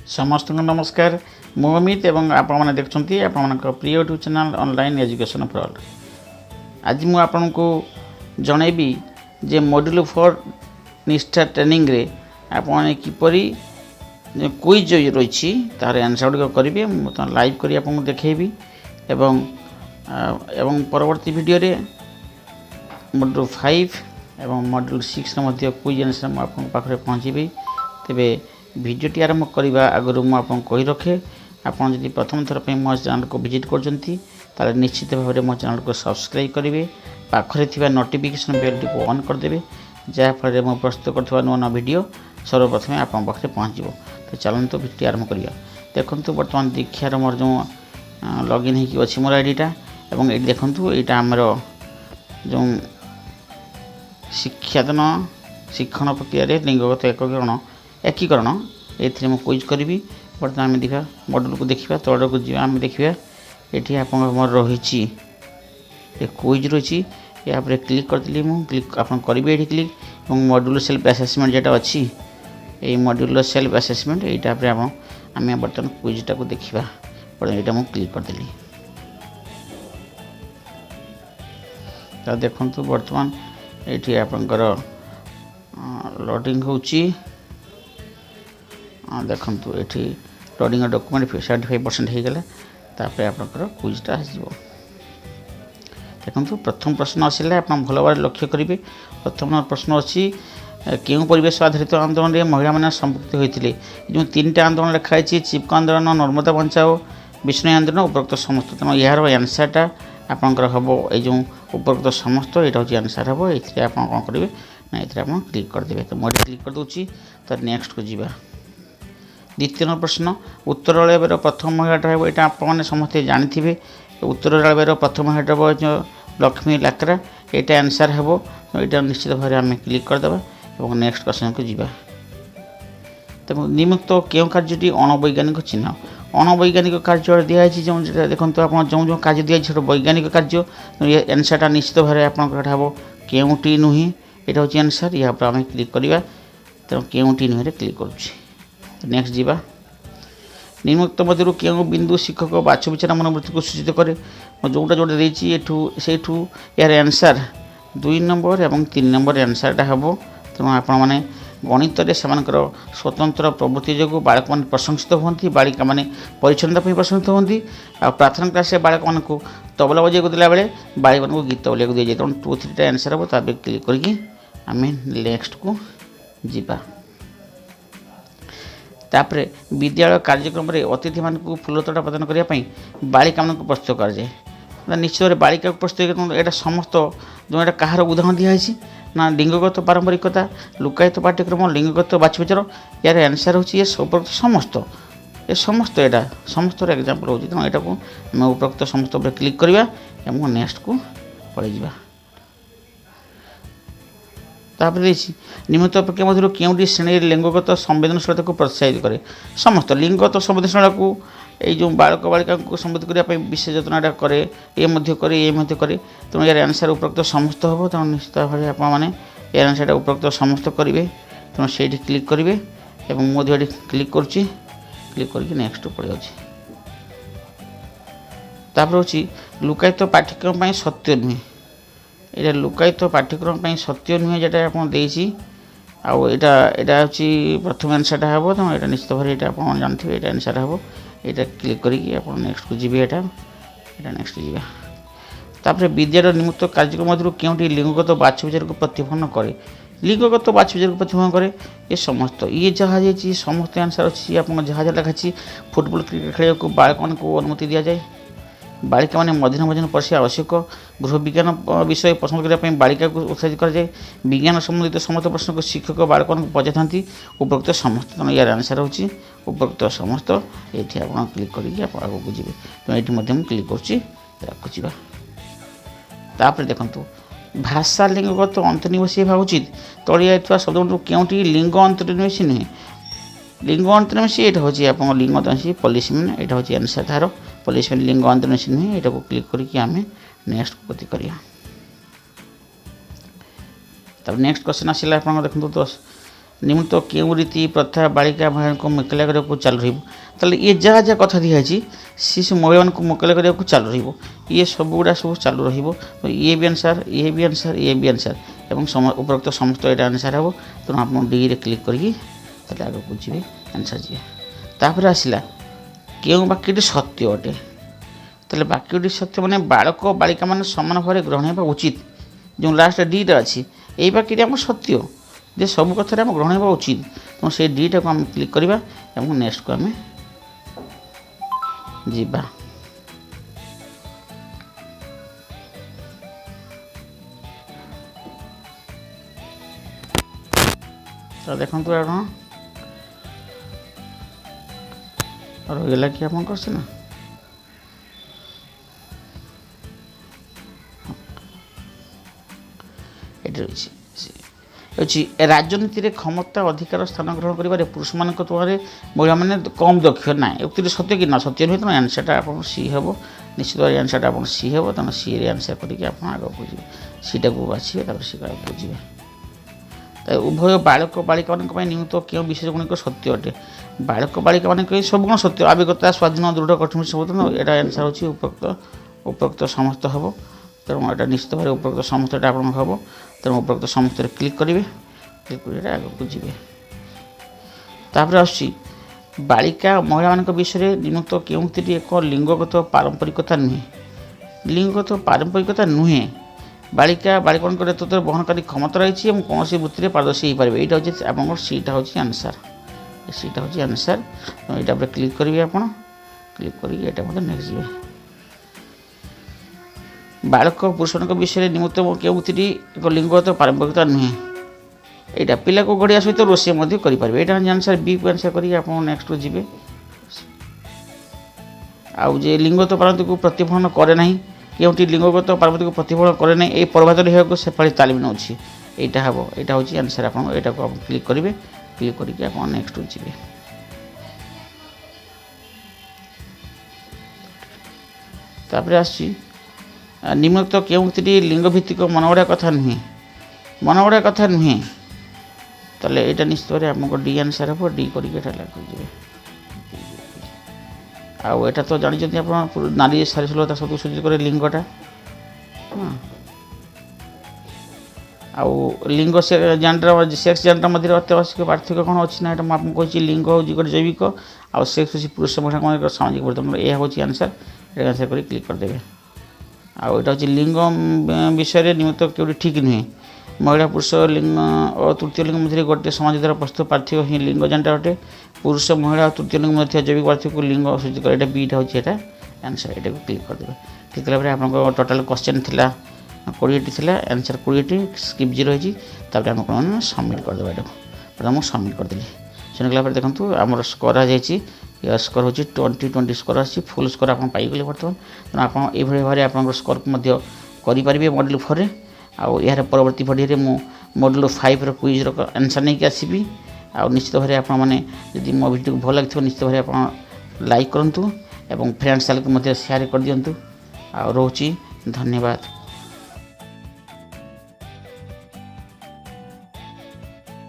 समस्त नमस्कार मु अमित एवं आपण देखते आपण प्रिय YouTube channel online education for all. आज मु आपन को जनइबी जे मॉड्यूल 4 निष्ठा ट्रेनिंग रे आपण किपरि क्विज रही तार आंसर गुड करेंगे मुझे लाइव कर आपको देखेबी एवं परवर्ती वीडियो रे मॉड्यूल 5 एवं मॉड्यूल 6 रे क्विज आंसर मु आपन पाखरे पहुँचबी। तेबे भिडियोटी आरंभ करने आगु मुझे कही रखे आपड़ जब प्रथम थर पर मो चैनल को विजिट कर निश्चित भाव में मो चैनल को सब्सक्राइब करेंगे पाखरे थिबा नोटिफिकेशन बेल टी ऑन करदे जहाँफल मैं प्रस्तुत कर नुआ नुआ वीडियो सर्वप्रथम आप पाखे पहुँच। तो चलते भिडियो आरंभ करिया। देखंतु बर्तमान दीक्षार मोर जो लॉगिन होगी अच्छी मोर आईडीटा एवं ये देखंतु यहाँ आमर जो शिक्षादान शिक्षण प्रक्रिया लिंगगत एकीकरण ये क्विज करी। बर्तमान आम देखा मॉड्यूल को देखा तौर को जी आम देखा ये आप रही क्विज रही या क्लिक करदेली क्लिक आप करेंगे ये क्लिक और मॉड्यूल सेल्फ असेसमेंट जोटा अच्छी ये मॉड्यूल सेल्फ असेसमेंट यहाँ आम बर्तमान क्विजटा को देखा यहाँ मुझे क्लिक करदेली। तो देखो बर्तमान ये आपंकर लोडिंग होची देखु ये लोडिंग डॉक्यूमेंट 75% हो गला तापर आपंकर क्विजटा आसो। देखो प्रथम प्रश्न आसला आप भल भाव लक्ष्य करेंगे। प्रथम प्रश्न अच्छी क्यों परिवेश आधारित आंदोलन में महिला मैंने संपृक्त होते जो 3टा आंदोलन लिखाई चिपको आंदोलन नर्मदा बचाओ विष्णु आंदोलन उपरोक्त समस्त तेना यार आंसरटा आपंकर हम ये उपरोक्त समस्त यहाँ हूँ आंसर हम ये आप कौन करेंगे ना ये आप क्लिक करदे। तो मुझे क्लिक कर दूसरी तो नेक्स्ट को जी। द्वितीय प्रश्न उत्तर रेलवे प्रथम महिलाटा है यहाँ आपने समस्ते जानी उत्तर रेलवे प्रथम महिला जो लक्ष्मी लाकरा यहाँ आंसर हम यहाँ निश्चित भाव में आम क्लिक करदे और नेक्स्ट क्वेश्चन को जी। तो निम्नलिखित क्यों कार्यटी अणवैज्ञानिक चिन्ह अणवैज्ञानिक कार्य दिखाई जो देखो आप जो कार्य दिखाई वैज्ञानिक कार्य आंसरटा निश्चित भाव में आप क्योंटी नुहे यहाँ हूँ आंसर या आम क्लिक करवा। तो क्योंटी नुहे क्लिक करुँच। नेक्स्ट जी। निम्नलिखित मध्य क्यों बिंदु शिक्षक बाछ विचार मनोवृत्ति को सूचित करे जोटा जोटा देठी से यार आंसर 2 नंबर और 3 नंबर आंसरटा हम। तेणु आपण मैंने गणित स्वतंत्र प्रवृत्ति जो बालक मैंने प्रशंसित होती बालिका मैंने परिच्छन्नता प्रशंसित होती आ प्रार्थना क्लास बालक मान तबला बजाई देला बेले बालिक मान गीत बजाई दी जाए। तेणु 2 3टा आंसर हम तापर क्लिक करके आम नेक्स्ट को जीवा। तापर विद्यालय कार्यक्रम में अतिथि मान फूलतोड़ा प्रदान करने बालिका मान प्रस्तुत कराए निश्चित भाव बालिका को प्रस्तुत यहाँ समस्त जो यहाँ कहार उदाहरण दिखाई ना लिंगगत पारंपरिकता लुकायित पाठ्यक्रम लिंगगत बाछ विचार यार आंसर होची ये उपरोक्त समस्त ये समस्त यहाँ समस्त एग्जाम्पल होती। तेना यहाँ को आम उपरोक्त समस्त क्लिक करवा और नेक्स्ट को पड़े जा। तापर निम्नलिखित प्रक्रिया मध्य क्योंटी श्रेणी लिंगगत संवेदनशीलता को प्रोत्साहित करे समस्त लिंगगत संवेदनशीलता को जो बालक बालिका को संबोधित करने विशेष यत्न करे ये करे। तेणु यार आंसर उपरोक्त समस्त हम। तेणु निश्चित भाव में आपने यार आंसर उपरोक्त समस्त करेंगे। तेणु से क्लिक करेंगे और मुझे क्लिक करुँची क्लिक करके नेक्स्ट पड़ जाऊँगी। तापर हूँ लुकायित पाठ्यक्रम सत्य नुहे ये लुकायित पाठ्यक्रम सत्य नुहे जोटा आपटा हूँ प्रथम आंसरटा हम। तो यहाँ निश्चित भाव में आप जानते हैं ये आंसर हम यहाँ क्लिक करके आप नेक्स्ट को जी यहाँ नेक्स्ट जी। तापर विद्यालय निम्नलिखित कार्यक्रम मध्य क्योंटी लिंगगत बाछ विचार को प्रतिफलन करे लिंगगत बाछ विचार को प्रतिफलन करे ये समस्त ये जहाँ जाइए समस्त आंसर अच्छी आप जहाँ जहाँ लिखाई फुटबॉल क्रिकेट खेल को बालक मान को अनुमति दि जाए बालिका मैंने मध्याह्न भोजन पशा आवश्यक गृह विज्ञान विषय पसंद करने बालिका को उत्साहित कराए विज्ञान संबंधित समस्त प्रश्न को शिक्षक बालक मान पचारि उपरोक्त समस्त। तेना यार आंसर होची उपरोक्त समस्त ये आप क्लिक करके आगे जी। तो ये क्लिक कर तापर देखो भाषा लिंगगत अंतर्निवेशी भाव उचित तलिया शब्द क्योंटी लिंग अंतर्निवेशी नुहे लिंग अंतर्निवेशी ये हूँ आप लिंग अंतर्निवेशी पॉलिसीमैन यहाँ हूँ आंसर तार पॉलिसीमैन लिंग अंतर्निवेशी नुहे यहाँ को क्लिक करके आम नेक्स्ट को गति करिया। तब नेक्स्ट क्वेश्चन आसला आप देखो निम्न तो क्यों रीति प्रथा बालिका महिला को मुकला करने चालू रही ये जहाँ जहाँ कथा दिखाई सी सब महिला को मुकला करने चालू रही सब गुड़ा सब चालू तो ये भी आंसर ये भी आंसर ये भी आंसर एवं उपरोक्त समस्त यहाँ आंसर हम तेणु आप डी रे क्लिक करके आगे बुझे आंसर जी तापर आसला क्यों वाक्यटी सत्य अटे तेल वाक्यटी सत्य माने बालक बालिका मान समान भाव ग्रहण होगा उचित जो लास्ट डीटा अच्छी यही वाक्यटी आम सत्य जे सब कथा आम ग्रहण होगा उचित तो से डीटा को आम क्लिक करवा नेक्स्ट को आम जीवा तो देखो रहीगला कि आप ना राजनीति में क्षमता अधिकार स्थान ग्रहण कर पुरुष मान तुलना महिला मैंने कम दक्ष ना उक्ति सत्य कि ना सत्य नुहे तेना आंसरटा आप सी हम निश्चित भाव आंसरटा आप सी हम तेना सी रे आंसर करके आगे बुझे सीटा को बाछे सी बुझे उभय बालक बालिका मान निमित्त क्यों विशेष गुणिक सत्य अटे बालक बालिका मान सब गुण सत्य आवेगता स्वाधीन दृढ़ कठिन सब यहाँ आंसर हो उपरोक्त समस्त हम तेणु यहाँ निश्चित भाव उपरोक्त समस्त आप हम तेणु उपरोक्त समस्त क्लिक करेंगे क्लिक कर आगे बुझे तापर आसुची बालिका महिला मान विषय निमित्त केउंती एक लिंगगत पारंपरिकता नुहे लिंगगत पारंपरिकता नुहे बालिका बालिका नेतृत्व बहनकारी क्षमता रही कौन वृत्ति में पारदर्शी हो पारे यहाँ हूँ आप सीटा हूँ आंसर सीटा हूँ आंसर यहाँ पर क्लिक करेंगे आप क्लिक करके नेक्स्ट जी बालक पुरुष विषय निमित्त केउंती एक लिंगगत पारंपरिकता नुहे यहाँ पिला को गढ़िया सहित रोषे करेंगे यहाँ आंसर बी को आंसर करेंगे आप नेक्स्ट को जी आउ जे लिंगगत पारंपरिक को प्रतिफलन करे ना केउंटी लिंगगत पारंपरिक को प्रतिफलन करे ना ये प्रभावित रहा से तालीम नौ यहाँ हम यहाँ हूँ आंसर आप क्लिक करेंगे क्लिक करके आप नेक्स्ट जी तापर आसी निम्नलिखित केउंती लिंगभित्तिक मनगढ़ा कथा नुहे मनगढ़ा कथा नुहे ताले यहाँ निश्चित भाव आमको डी आंसर हम डी करके आउ एटा तो जानते आप नारी सारीशलता सब सूचित करे लिंगटा आउ लिंग जेंडर सेक्स जेंडर मध्य अत्यावश्यक पार्थक्य कौन अच्छी ना यहाँ आपको कही लिंग हूँ गोटे जैविक आउ सेक्स हूँ पुरुष महिला सामाजिक परिवर्तन यह हूँ आंसर ये आंसर कर क्लिक करदे आउ यहाँ हूँ लिंग विषय निमित्त क्यों ठीक नुहे महिला पुरुष लिंग और तृतीय लिंग मध्य गोटे समाज द्वारा प्रस्तुत पार्थक्य ही लिंग जेंडर अटे पुरुष महिला और तृतीय लिंग मध्य जैविक पार्थक्य लिंग सूचित कर बीटा हूँ यहाँ आंसर यहाँ को क्लिक करदे क्लिक कला आप टोटाल क्वेश्चन थिला 20टी थिला आंसर 20टी स्किप 0 होती आम कौन सबमिट करदे यहाँ प्रथम सबमिट करदेली शुणिकला देखो आम स्कोर आ जाइए स्कोर हूँ 2020 स्कोर आसी फुल स्कोर आप पाइगले बर्तमान तेना आप भाव आप स्कोर को करेंगे मॉड्यूल 4 रे आउ यार परवर्ती भिडियो में मॉड्यूल 5 क्विज आंसर नहीं आसबि आ निश्चित भाव आप जब मो भिडियो भल लगे निश्चित भाव आप लाइक करूँ एवं फ्रेंड्स को शेयर कर दिंतु आ रोची धन्यवाद।